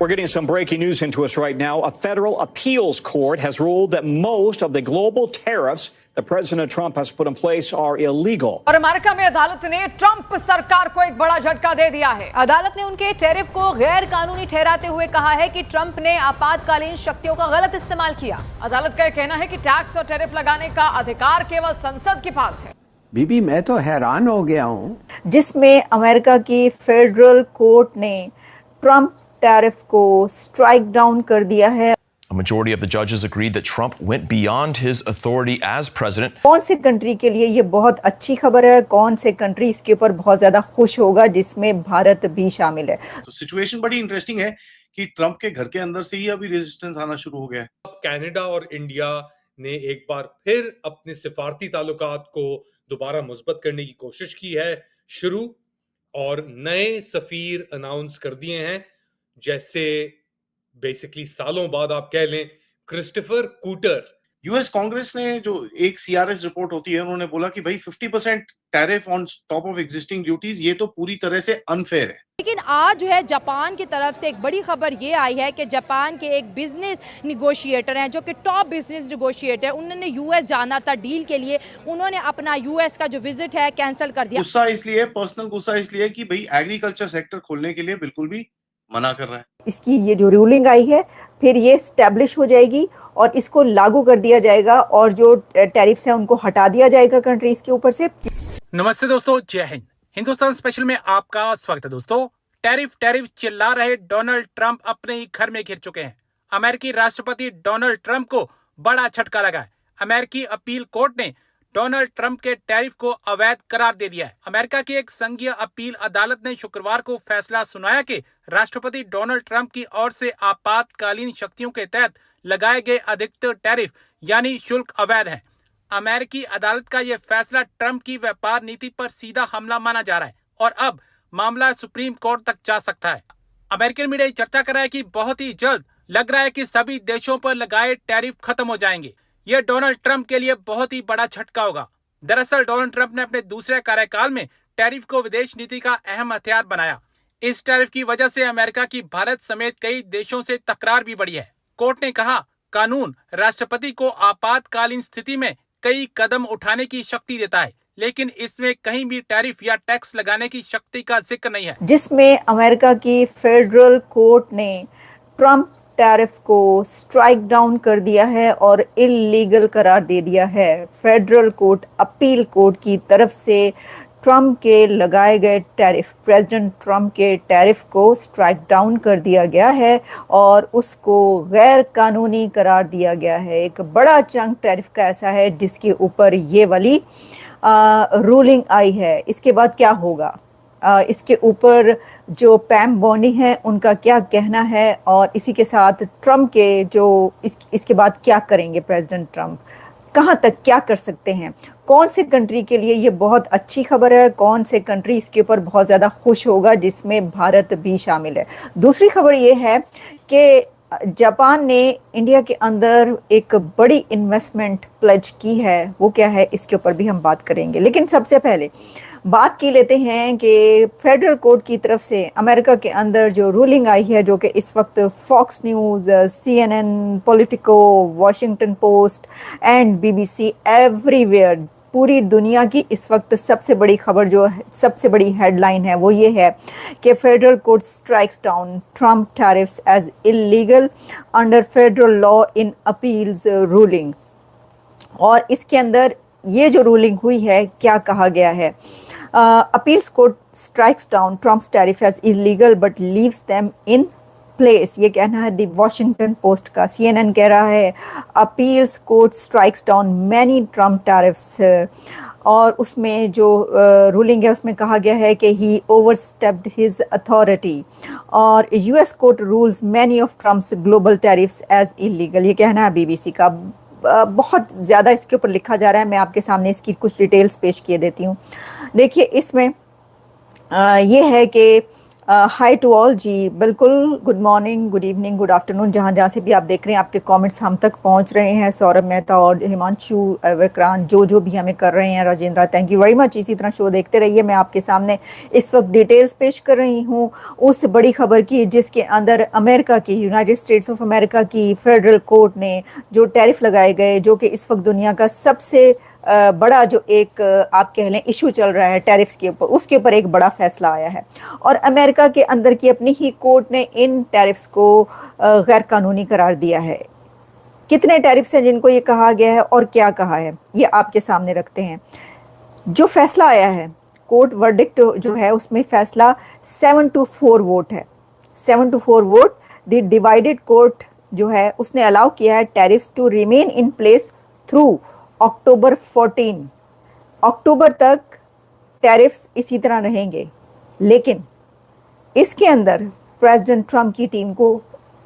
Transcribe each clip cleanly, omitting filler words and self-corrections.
We're getting some breaking news into us right now. A federal appeals court has ruled that most of the global tariffs that President Trump has put in place are illegal. और America में अदालत ने Trump सरकार को एक बड़ा झटका दे दिया है। अदालत ने उनके टैरिफ को गैर कानूनी ठहराते हुए कहा है कि ट्रंप ने आपातकालीन शक्तियों का गलत इस्तेमाल किया। अदालत का कहना है कि टैक्स और टैरिफ लगाने का अधिकार केवल संसद के पास है। बीबी मैं तो हैरान हो गया हूँ, जिसमें अमेरिका की फेडरल कोर्ट ने ट्रंप टैरिफ को स्ट्राइक डाउन कर दिया है। A majority of the judges agreed that Trump went beyond his authority as president. कौन से कंट्री के लिए ये बहुत अच्छी खबर है, कौन से कंट्री इसके ऊपर बहुत ज्यादा खुश होगा, जिसमें भारत भी शामिल है। तो सिचुएशन बड़ी इंटरेस्टिंग है कि ट्रंप के घर के अंदर से ही अभी रेजिस्टेंस आना शुरू हो गया है। अब कनाडा और इंडिया ने एक बार फिर अपने सिफारती ताल्लुकात को दोबारा मुस्बत करने की कोशिश की है शुरू, और नए सफीर अनाउंस कर दिए हैं, जैसे बेसिकली सालों बाद आप कह लें क्रिस्टोफर कूटर। यूएस कांग्रेस ने जो एक सीआरएस रिपोर्ट होती है, उन्होंने बोला कि भाई 50% tariff on top of existing duties, ये तो पूरी तरह से अनफेयर है। लेकिन आज जो है जापान की तरफ से एक बड़ी खबर ये आई है कि जापान के एक बिजनेस निगोशिएटर हैं जो कि टॉप बिजनेस निगोशिएटर, उन्होंने यूएस जाना था डील के लिए, उन्होंने अपना यूएस का जो विजिट है कैंसिल कर दिया। गुस्सा इसलिए, पर्सनल गुस्सा इसलिए कि भाई एग्रीकल्चर सेक्टर खोलने के लिए बिल्कुल भी मना कर रहा है। इसकी ये जो रूलिंग आई है फिर ये स्टैब्लिश हो जाएगी और इसको लागू कर दिया जाएगा और जो टैरिफ्स हैं उनको हटा दिया जाएगा कंट्रीज के ऊपर से। नमस्ते दोस्तों, जय हिंद। हिंदुस्तान स्पेशल में आपका स्वागत है दोस्तों। टैरिफ चिल्ला रहे डोनाल्ड ट्रंप अपने ही घर में घिर चुके हैं। अमेरिकी राष्ट्रपति डोनाल्ड ट्रंप को बड़ा झटका लगा है। अमेरिकी अपील कोर्ट ने डोनाल्ड ट्रंप के टैरिफ को अवैध करार दे दिया है। अमेरिका की एक संघीय अपील अदालत ने शुक्रवार को फैसला सुनाया कि राष्ट्रपति डोनाल्ड ट्रंप की ओर से आपातकालीन शक्तियों के तहत लगाए गए अधिकतर टैरिफ यानी शुल्क अवैध हैं। अमेरिकी अदालत का यह फैसला ट्रंप की व्यापार नीति पर सीधा हमला माना जा रहा है और अब मामला सुप्रीम कोर्ट तक जा सकता है। अमेरिकन मीडिया चर्चा कर रहा है कि बहुत ही जल्द लग रहा है कि सभी देशों पर लगाए टैरिफ खत्म हो जाएंगे। यह डोनाल्ड ट्रंप के लिए बहुत ही बड़ा झटका होगा। दरअसल डोनाल्ड ट्रंप ने अपने दूसरे कार्यकाल में टैरिफ को विदेश नीति का अहम हथियार बनाया। इस टैरिफ की वजह से अमेरिका की भारत समेत कई देशों से तकरार भी बढ़ी है। कोर्ट ने कहा, कानून राष्ट्रपति को आपातकालीन स्थिति में कई कदम उठाने की शक्ति देता है, लेकिन इसमें कहीं भी टैरिफ या टैक्स लगाने की शक्ति का जिक्र नहीं है। जिसमें अमेरिका की फेडरल कोर्ट ने ट्रंप टैरिफ को स्ट्राइक डाउन कर दिया है और इल्लीगल करार दे दिया है। फेडरल कोर्ट अपील कोर्ट की तरफ से ट्रंप के लगाए गए टैरिफ, प्रेसिडेंट ट्रंप के टैरिफ को स्ट्राइक डाउन कर दिया गया है और उसको गैर कानूनी करार दिया गया है। एक बड़ा चंक टैरिफ का ऐसा है जिसके ऊपर ये वाली रूलिंग आई है। इसके बाद क्या होगा, इसके ऊपर जो पैम बोनी है उनका क्या कहना है और इसी के साथ ट्रंप के जो इसके बाद क्या करेंगे प्रेसिडेंट ट्रंप, कहाँ तक क्या कर सकते हैं, कौन से कंट्री के लिए ये बहुत अच्छी खबर है, कौन से कंट्री इसके ऊपर बहुत ज़्यादा खुश होगा, जिसमें भारत भी शामिल है। दूसरी खबर ये है कि जापान ने इंडिया के अंदर एक बड़ी इन्वेस्टमेंट प्लेज की है। वो क्या है, इसके ऊपर भी हम बात करेंगे, लेकिन सबसे पहले बात की लेते हैं कि फेडरल कोर्ट की तरफ से अमेरिका के अंदर जो रूलिंग आई है, जो कि इस वक्त Fox News, CNN, Politico, Washington Post and BBC everywhere, पूरी दुनिया की इस वक्त सबसे बड़ी खबर, जो सबसे बड़ी हेडलाइन है, वो ये है कि federal court strikes down Trump tariffs as illegal under federal law in appeals ruling. और इसके अंदर ये जो रूलिंग हुई है, क्या कहा गया है, appeals court strikes down Trump's tariff as illegal but leaves them in place. ये कहना है द वॉशिंगटन पोस्ट का। CNN कह रहा है appeals court strikes down many Trump tariffs, और उसमें जो रूलिंग है उसमें कहा गया है कि ही ओवरस्टेप्ड हिज अथॉरिटी और US court rules many of Trump's global tariffs as illegal. ये कहना है BBC का। बहुत ज़्यादा इसके ऊपर लिखा जा रहा है, मैं आपके सामने इसकी कुछ डिटेल्स पेश किए देती हूँ। देखिए, इसमें ये है कि हाय टू ऑल जी, बिल्कुल good morning, good evening, good afternoon, जहाँ जहाँ से भी आप देख रहे हैं आपके कमेंट्स हम तक पहुँच रहे हैं। सौरभ मेहता और हिमांशु विक्रांत जो भी हमें कर रहे हैं, Rajendra, thank you very much. इसी तरह शो देखते रहिए। मैं आपके सामने इस वक्त डिटेल्स पेश कर रही हूँ उस बड़ी खबर की जिसके अंदर अमेरिका की, यूनाइटेड स्टेट्स ऑफ अमेरिका की फेडरल कोर्ट ने जो टैरिफ लगाए गए, जो कि इस वक्त दुनिया का सबसे बड़ा जो एक आप कह लें इशू चल रहा है टैरिफ्स के ऊपर, उसके ऊपर एक बड़ा फैसला आया है। और अमेरिका के अंदर की अपनी ही कोर्ट ने इन टैरिफ्स को गैर कानूनी करार दिया है। कितने टैरिफ्स हैं जिनको ये कहा गया है और क्या कहा है, ये आपके सामने रखते हैं। जो फैसला आया है, कोर्ट वर्डिक्ट जो है उसमें फैसला 7-4 वोट है। 7-4 वोट। द डिवाइडेड कोर्ट जो है उसने अलाउ किया है tariffs to remain in place through October 14। अक्टूबर तक टैरिफ्स इसी तरह रहेंगे, लेकिन इसके अंदर प्रेसिडेंट ट्रंप की टीम को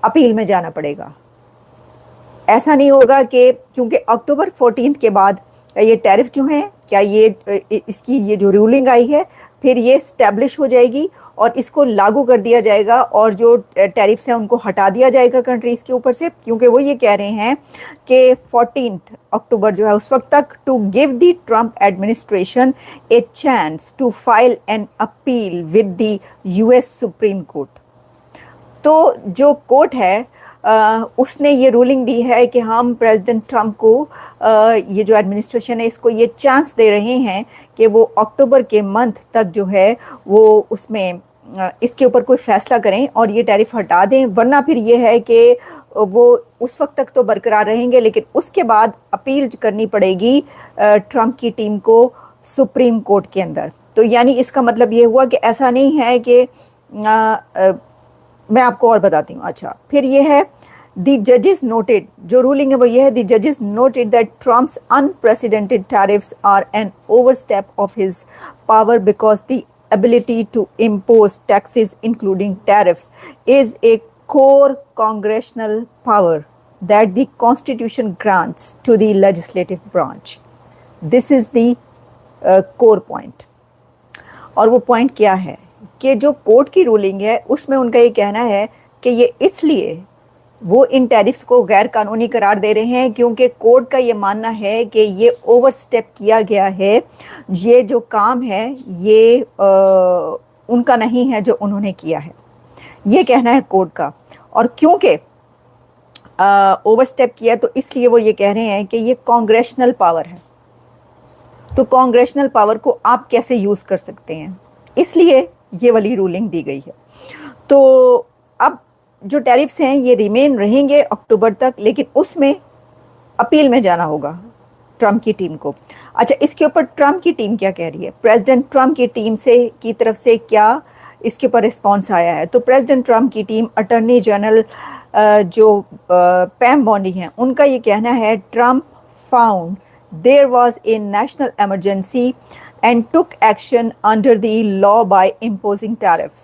अपील में जाना पड़ेगा। ऐसा नहीं होगा कि क्योंकि अक्टूबर 14 के बाद ये टैरिफ जो हैं, क्या ये इसकी ये जो रूलिंग आई है फिर ये स्टैब्लिश हो जाएगी और इसको लागू कर दिया जाएगा और जो टैरिफ्स हैं उनको हटा दिया जाएगा कंट्रीज़ के ऊपर से, क्योंकि वो ये कह रहे हैं कि 14 अक्टूबर जो है उस वक्त तक to give the Trump administration a chance to file an appeal with the US supreme court. तो जो कोर्ट है उसने ये रूलिंग दी है कि हम प्रेसिडेंट ट्रंप को ये जो एडमिनिस्ट्रेशन है इसको ये चांस दे रहे हैं कि वो अक्टूबर के मंथ तक जो है वो उसमें इसके ऊपर कोई फैसला करें और ये टैरिफ हटा दें, वरना फिर ये है कि वो उस वक्त तक तो बरकरार रहेंगे लेकिन उसके बाद अपील करनी पड़ेगी ट्रंप की टीम को सुप्रीम कोर्ट के अंदर। तो यानी इसका मतलब ये हुआ कि ऐसा नहीं है कि मैं आपको और बताती हूँ। अच्छा, फिर ये है द जजेस नोटेड, जो रूलिंग है वो ये है, द जजेस noted that Trump's unprecedented tariffs are an overstep of his power because the ability to impose taxes including tariffs is a core congressional power that the constitution grants to the legislative branch. This is the core point. और वो point क्या है कि जो court की ruling है उसमें उनका ये कहना है कि ये इसलिए वो इन टैरिफ्स को गैर कानूनी करार दे रहे हैं क्योंकि कोर्ट का ये मानना है कि ये ओवरस्टेप किया गया है, ये जो काम है ये उनका नहीं है जो उन्होंने किया है, ये कहना है कोर्ट का। और क्योंकि ओवरस्टेप किया तो इसलिए वो ये कह रहे हैं कि ये कांग्रेशनल पावर है, तो कांग्रेशनल पावर को आप कैसे यूज़ कर सकते हैं, इसलिए ये वाली रूलिंग दी गई है। तो अब जो टैरिफ्स हैं ये रिमेन रहेंगे अक्टूबर तक, लेकिन उसमें अपील में जाना होगा ट्रंप की टीम को। अच्छा, इसके ऊपर ट्रंप की टीम क्या कह रही है, प्रेसिडेंट ट्रंप की टीम से की तरफ से क्या इसके ऊपर रिस्पॉन्स आया है। तो प्रेसिडेंट ट्रंप की टीम, अटॉर्नी जनरल जो पैम बॉन्डी हैं, उनका ये कहना है Trump found there was a national emergency and took action under the law by imposing tariffs.